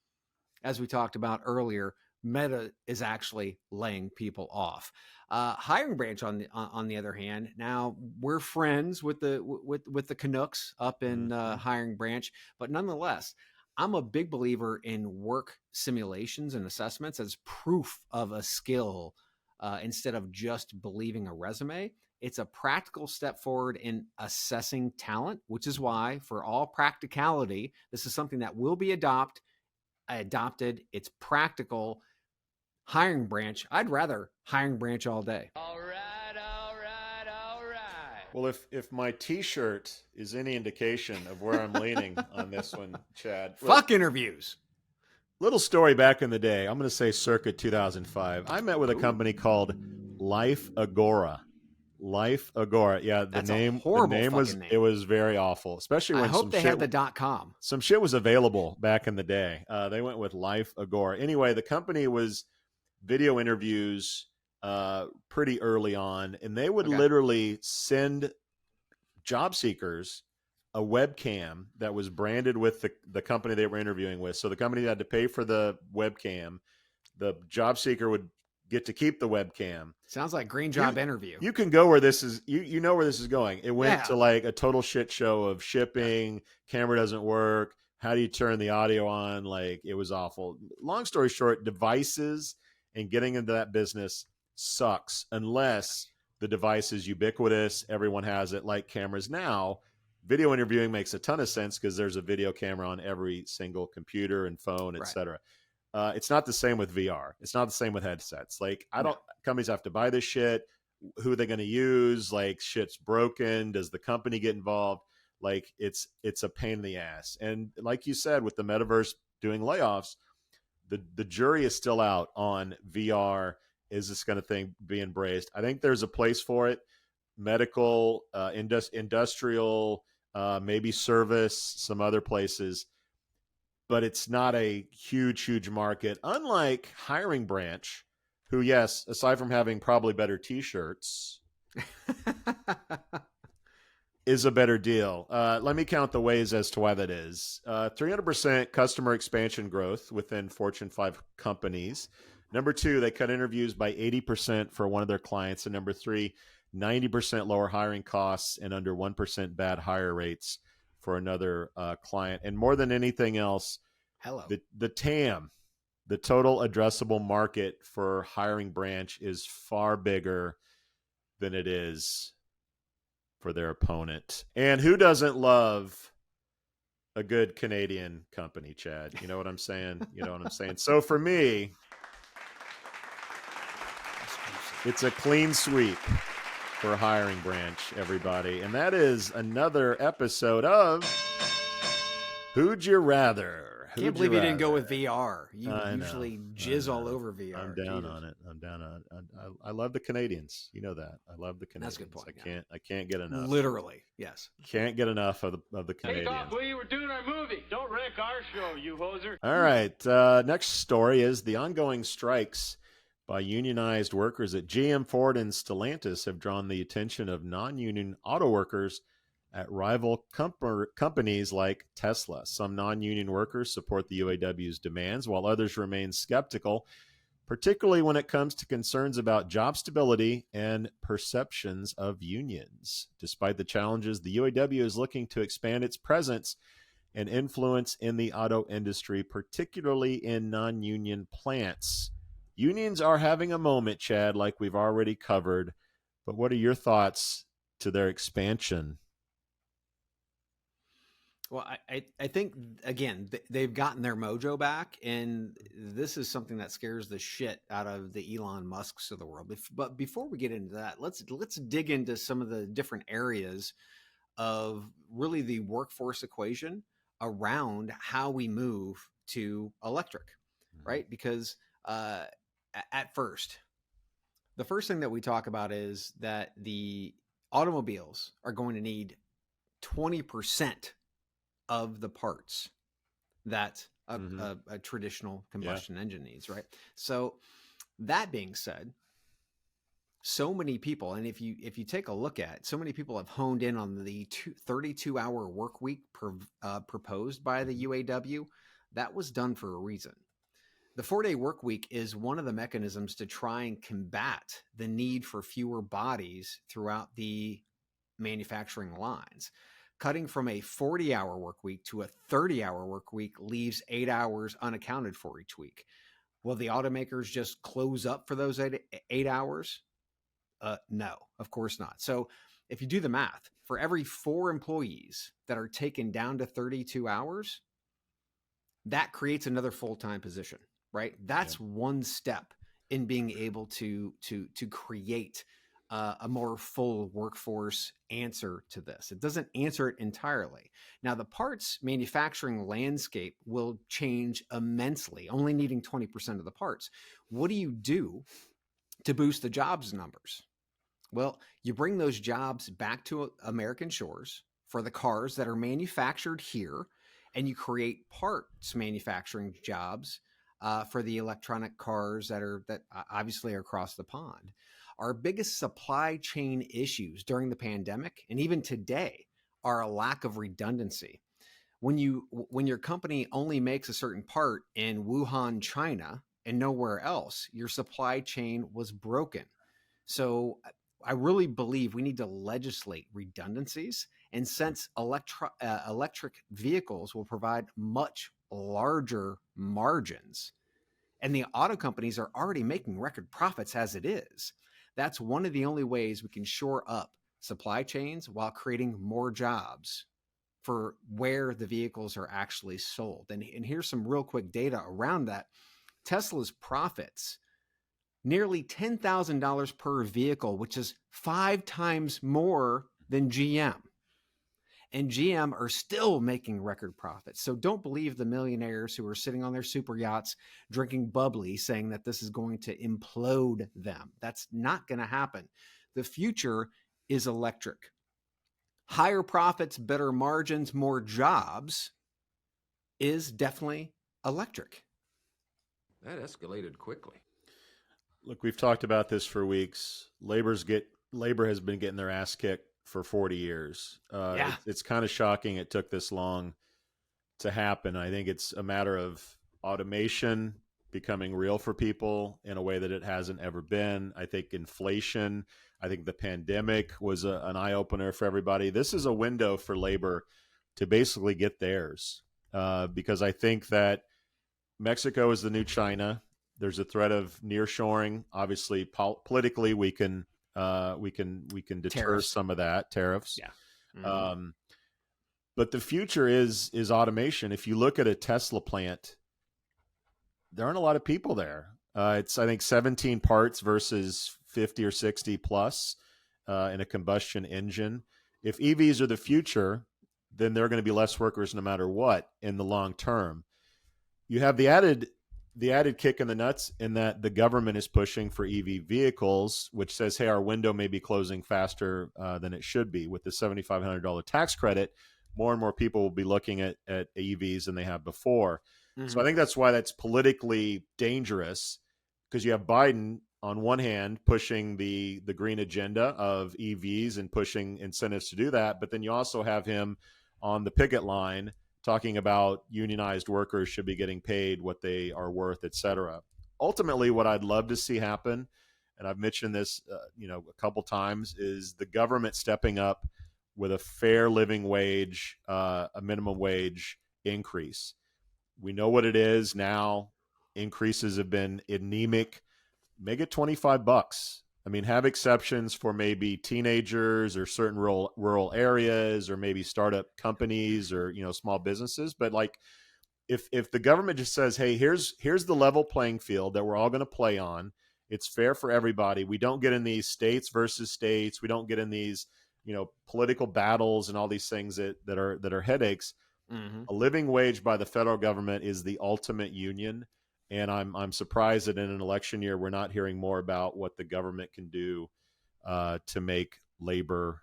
as we talked about earlier, Meta is actually laying people off. Hiring Branch, on the other hand, now we're friends with the Canucks up in Hiring Branch, but nonetheless, I'm a big believer in work simulations and assessments as proof of a skill instead of just believing a resume. It's a practical step forward in assessing talent, which is why, for all practicality, this is something that will be adopted. It's practical. Hiring Branch. I'd rather Hiring Branch all day. All right. Well, if my T-shirt is any indication of where I'm leaning on this one, Chad. Fuck interviews. Little story back in the day. I'm going to say circa 2005. I met with a company called Life Agora. Life Agora. Yeah, the name was name. It was very awful, especially when I hope they had the .com. Some shit was available back in the day. They went with Life Agora. Anyway, the company was video interviews pretty early on, and they would literally send job seekers a webcam that was branded with the company they were interviewing with. So the company had to pay for the webcam. The job seeker would get to keep the webcam. Sounds like green job interview. You can go where this is. You know where this is going. It went to like a total shit show of shipping. Camera doesn't work. How do you turn the audio on? Like, it was awful. Long story short, devices and getting into that business sucks unless the device is ubiquitous. Everyone has it, like cameras now. Video interviewing makes a ton of sense because there's a video camera on every single computer and phone, etc. It's not the same with VR. It's not the same with headsets. Like, companies have to buy this shit. Who are they going to use? Like, shit's broken. Does the company get involved? Like, it's a pain in the ass. And like you said, with the metaverse doing layoffs, the jury is still out on VR. Is this kind of thing be embraced? I think there's a place for it. Medical, industrial, maybe service, some other places. But it's not a huge market. Unlike Hiring Branch, who, yes, aside from having probably better T-shirts, is a better deal. Let me count the ways as to why that is. 300% customer expansion growth within Fortune 5 companies. Number 2, they cut interviews by 80% for one of their clients. And number 3, 90% lower hiring costs and under 1% bad hire rates for another client. And more than anything else, the TAM, the total addressable market for hiring branch, is far bigger than it is for their opponent. And who doesn't love a good Canadian company, Chad? You know what I'm saying? So for me, it's a clean sweep for hiring branch, everybody. And that is another episode of Who'd You Rather? Can't believe you didn't go with VR. You usually jizz all over VR. I'm down on it. I love the Canadians. You know that. I love the Canadians. That's a good point. I can't get enough. Literally, yes. Can't get enough of the Canadians. Take off, we were doing our movie. Don't wreck our show, you hoser. All right. Next story is the ongoing strikes by unionized workers at GM, Ford, and Stellantis have drawn the attention of non-union auto workers at rival companies like Tesla. Some non-union workers support the UAW's demands, while others remain skeptical, particularly when it comes to concerns about job stability and perceptions of unions. Despite the challenges, the UAW is looking to expand its presence and influence in the auto industry, particularly in non-union plants. Unions are having a moment, Chad, like we've already covered, but what are your thoughts to their expansion? Well, I think, again, they've gotten their mojo back, and this is something that scares the shit out of the Elon Musks of the world. But before we get into that, let's dig into some of the different areas of really the workforce equation around how we move to electric, right? Because at first, the first thing that we talk about is that the automobiles are going to need 20% of the parts that a traditional combustion engine needs, right? So that being said, so many people, and if you take a look at, so many people have honed in on the 32-hour work week proposed by the UAW. That was done for a reason. The 4-day work week is one of the mechanisms to try and combat the need for fewer bodies throughout the manufacturing lines. Cutting from a 40-hour work week to a 30-hour work week leaves 8 hours unaccounted for each week. Will the automakers just close up for those 8 hours? No, of course not. So if you do the math, for every 4 employees that are taken down to 32 hours, that creates another full-time position, right? That's one step in being able to create a more full workforce answer to this. It doesn't answer it entirely. Now, the parts manufacturing landscape will change immensely, only needing 20% of the parts. What do you do to boost the jobs numbers? Well, you bring those jobs back to American shores for the cars that are manufactured here, and you create parts manufacturing jobs for the electronic cars that obviously are across the pond. Our biggest supply chain issues during the pandemic and even today are a lack of redundancy. When your company only makes a certain part in Wuhan, China, and nowhere else, your supply chain was broken. So I really believe we need to legislate redundancies. And since electric vehicles will provide much larger margins, and the auto companies are already making record profits as it is, that's one of the only ways we can shore up supply chains while creating more jobs for where the vehicles are actually sold. And here's some real quick data around that. Tesla's profits, nearly $10,000 per vehicle, which is 5 times more than GM. And GM are still making record profits. So don't believe the millionaires who are sitting on their super yachts drinking bubbly saying that this is going to implode them. That's not going to happen. The future is electric. Higher profits, better margins, more jobs is definitely electric. That escalated quickly. Look, we've talked about this for weeks. Labor has been getting their ass kicked for 40 years. It's kind of shocking it took this long to happen. I think it's a matter of automation becoming real for people in a way that it hasn't ever been. I think inflation, I think the pandemic was an eye-opener for everybody. This is a window for labor to basically get theirs. Because I think that Mexico is the new China. There's a threat of nearshoring. Obviously, politically, we can deter Tariffs. some of that tariffs. Yeah. Mm-hmm. But the future is automation. If you look at a Tesla plant, there aren't a lot of people there. It's, I think, 17 parts versus 50 or 60 plus in a combustion engine. If EVs are the future, then there are going to be less workers no matter what in the long term. You have the added kick in the nuts in that the government is pushing for EV vehicles, which says, hey, our window may be closing faster than it should be. With the $7,500 tax credit, more and more people will be looking at EVs than they have before. Mm-hmm. So I think that's why that's politically dangerous, because you have Biden on one hand pushing the green agenda of EVs and pushing incentives to do that. But then you also have him on the picket line talking about unionized workers should be getting paid what they are worth, et cetera. Ultimately, what I'd love to see happen, and I've mentioned this a couple times, is the government stepping up with a fair living wage, a minimum wage increase. We know what it is now. Increases have been anemic. Make it $25. I mean, have exceptions for maybe teenagers or certain rural areas, or maybe startup companies or small businesses. But like, if the government just says, hey, here's the level playing field that we're all going to play on. It's fair for everybody. We don't get in these states versus states. We don't get in these political battles and all these things that are headaches. Mm-hmm. A living wage by the federal government is the ultimate union. And I'm surprised that in an election year, we're not hearing more about what the government can do to make labor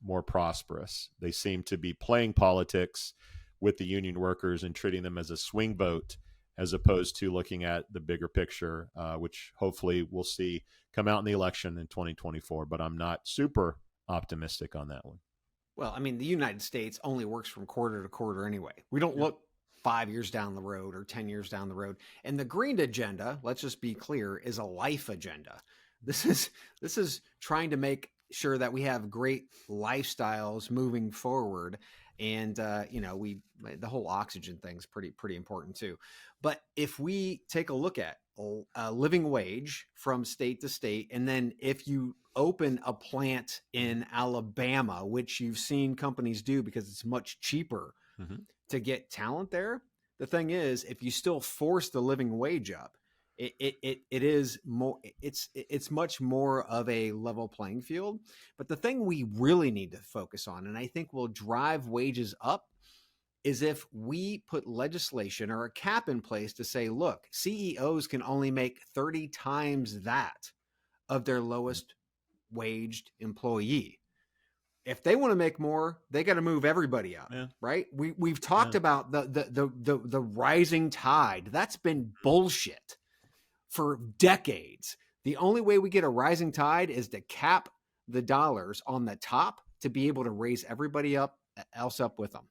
more prosperous. They seem to be playing politics with the union workers and treating them as a swing vote, as opposed to looking at the bigger picture, which hopefully we'll see come out in the election in 2024. But I'm not super optimistic on that one. Well, I mean, the United States only works from quarter to quarter anyway. We don't look 5 years down the road or 10 years down the road. And the green agenda, let's just be clear, is a life agenda. This is trying to make sure that we have great lifestyles moving forward. And, the whole oxygen thing is pretty important too. But if we take a look at a living wage from state to state, and then if you open a plant in Alabama, which you've seen companies do because it's much cheaper to get talent there. The thing is, if you still force the living wage up, it is more, it's much more of a level playing field. But the thing we really need to focus on, and I think will drive wages up, is if we put legislation or a cap in place to say, look, CEOs can only make 30 times that of their lowest waged employee. If they want to make more, they got to move everybody up, right? We've talked about the rising tide. That's been bullshit for decades. The only way we get a rising tide is to cap the dollars on the top to be able to raise everybody else up with them.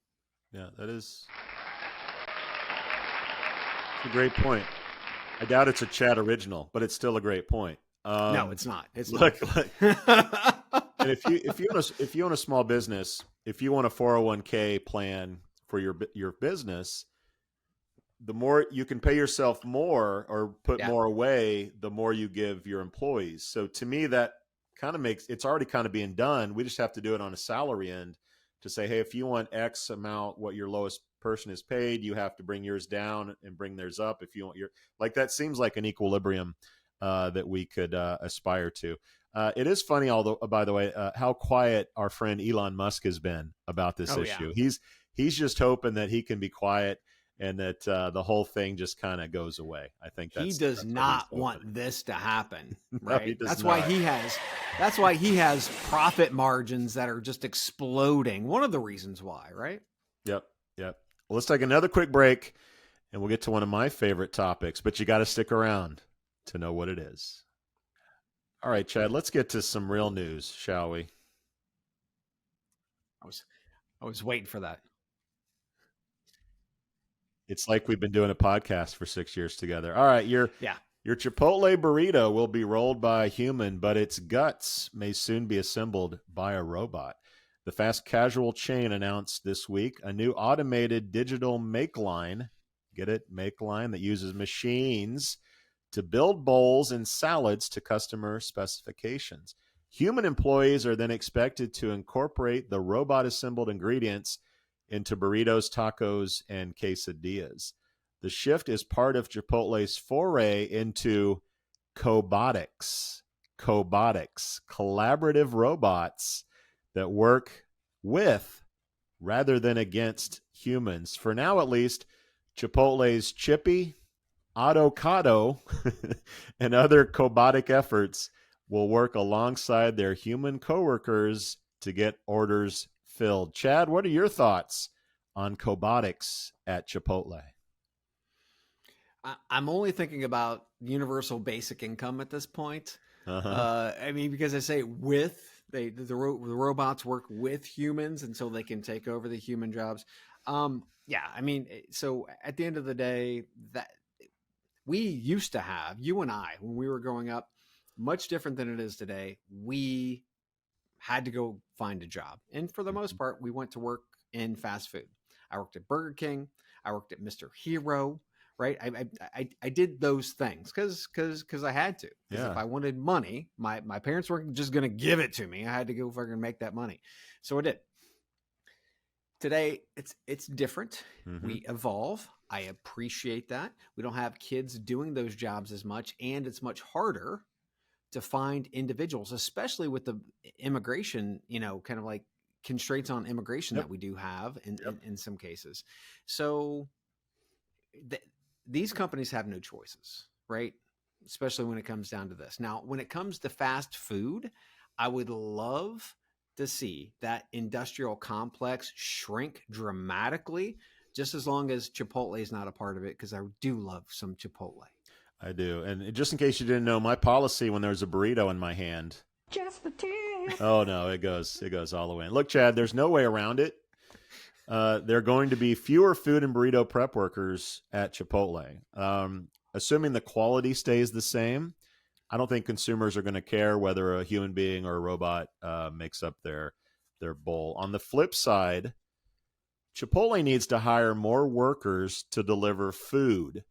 Yeah, that's a great point. I doubt it's a Chad original, but it's still a great point. No, it's not. It's look, not. And if you own a small business, if you want a 401k plan for your business, the more you can pay yourself more or put more away, the more you give your employees. So to me, that kind of makes it's already kind of being done. We just have to do it on a salary end to say, hey, if you want X amount, what your lowest person is paid, you have to bring yours down and bring theirs up. If you want that seems like an equilibrium that we could aspire to. It is funny, although, by the way, how quiet our friend Elon Musk has been about this issue. Yeah. He's just hoping that he can be quiet and that the whole thing just kind of goes away. I think he does not want this to happen. Right? No, that's why he has profit margins that are just exploding. One of the reasons why, right? Yep. Well, let's take another quick break, and we'll get to one of my favorite topics. But you got to stick around to know what it is. All right, Chad, let's get to some real news, shall we? I was waiting for that. It's like we've been doing a podcast for 6 years together. All right, your Chipotle burrito will be rolled by a human, but its guts may soon be assembled by a robot. The fast casual chain announced this week a new automated digital make line. Get it? Make line that uses machines to build bowls and salads to customer specifications. Human employees are then expected to incorporate the robot-assembled ingredients into burritos, tacos, and quesadillas. The shift is part of Chipotle's foray into cobotics, collaborative robots that work with rather than against humans. For now, at least, Chipotle's Chippy, Autocado, and other cobotic efforts will work alongside their human coworkers to get orders filled. Chad, what are your thoughts on cobotics at Chipotle? I'm only thinking about universal basic income at this point. I mean, because I say the robots work with humans, and so they can take over the human jobs. Yeah, I mean, so at the end of the day, that we used to have, you and I, when we were growing up, much different than it is today. We had to go find a job, and for the most part, we went to work in fast food. I worked at Burger King. I worked at Mr. Hero. Right. I did those things because I had to. Yeah. If I wanted money, my parents weren't just going to give it to me. I had to go fucking make that money. So I did. Today, it's different. Mm-hmm. We evolve. I appreciate that. We don't have kids doing those jobs as much, and it's much harder to find individuals, especially with the immigration, kind of like constraints on immigration that we do have in some cases. So these companies have no choices, right? Especially when it comes down to this. Now, when it comes to fast food, I would love to see that industrial complex shrink dramatically, just as long as Chipotle is not a part of it, because I do love some Chipotle. I do. And just in case you didn't know, my policy when there's a burrito in my hand. Just the tip. Oh, no, it goes all the way in. Look, Chad, there's no way around it. There are going to be fewer food and burrito prep workers at Chipotle. Assuming the quality stays the same, I don't think consumers are going to care whether a human being or a robot makes up their bowl. On the flip side, Chipotle needs to hire more workers to deliver food.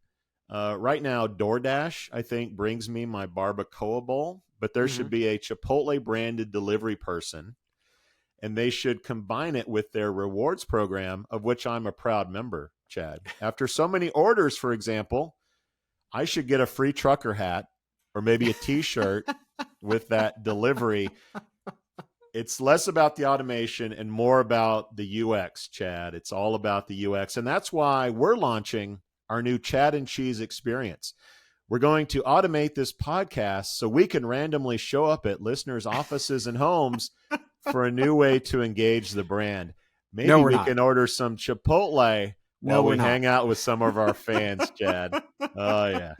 Right now, DoorDash, I think, brings me my barbacoa bowl, but there should be a Chipotle-branded delivery person, and they should combine it with their rewards program, of which I'm a proud member, Chad. After so many orders, for example, I should get a free trucker hat or maybe a T-shirt with that delivery. It's less about the automation and more about the UX, Chad. It's all about the UX. And that's why we're launching our new Chad and Cheese experience. We're going to automate this podcast so we can randomly show up at listeners' offices and homes for a new way to engage the brand. Maybe we can order some Chipotle while we hang out with some of our fans, Chad. Oh, yeah.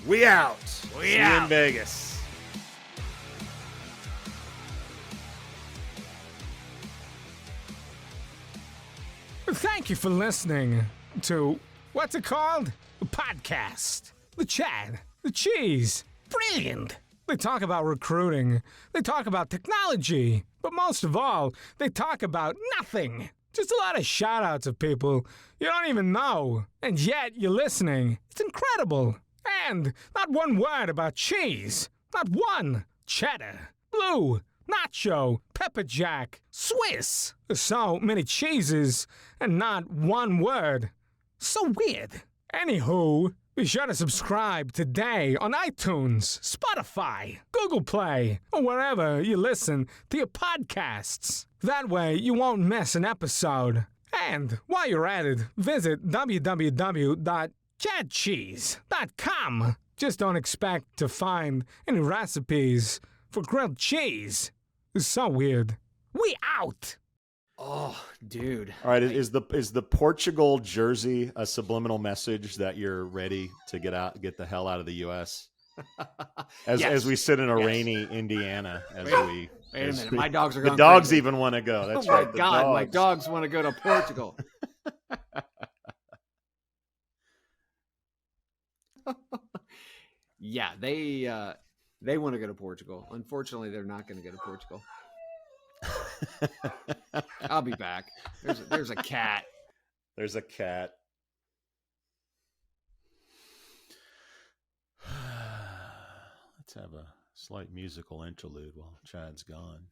We out. See you in Vegas. Thank you for listening to, what's it called? A podcast. The Chad, the Cheese. Brilliant. They talk about recruiting. They talk about technology. But most of all, they talk about nothing. Just a lot of shout-outs of people you don't even know. And yet you're listening. It's incredible. And not one word about cheese. Not one. Cheddar, blue, nacho, pepper jack, Swiss. So many cheeses and not one word. So weird. Anywho, be sure to subscribe today on iTunes, Spotify, Google Play, or wherever you listen to your podcasts. That way you won't miss an episode. And while you're at it, visit www.chadcheese.com. Just don't expect to find any recipes for grilled cheese. It's so weird. We out! Oh, dude. All right, is the Portugal jersey a subliminal message that you're ready to get the hell out of the U.S.? As we sit in a rainy Indiana, Wait a minute, my dogs are going. The dogs crazy. even want to go. That's right. My God, my dogs want to go to Portugal. Yeah, they They want to go to Portugal. Unfortunately, they're not going to go to Portugal. I'll be back. There's a cat. There's a cat. Let's have a slight musical interlude while Chad's gone.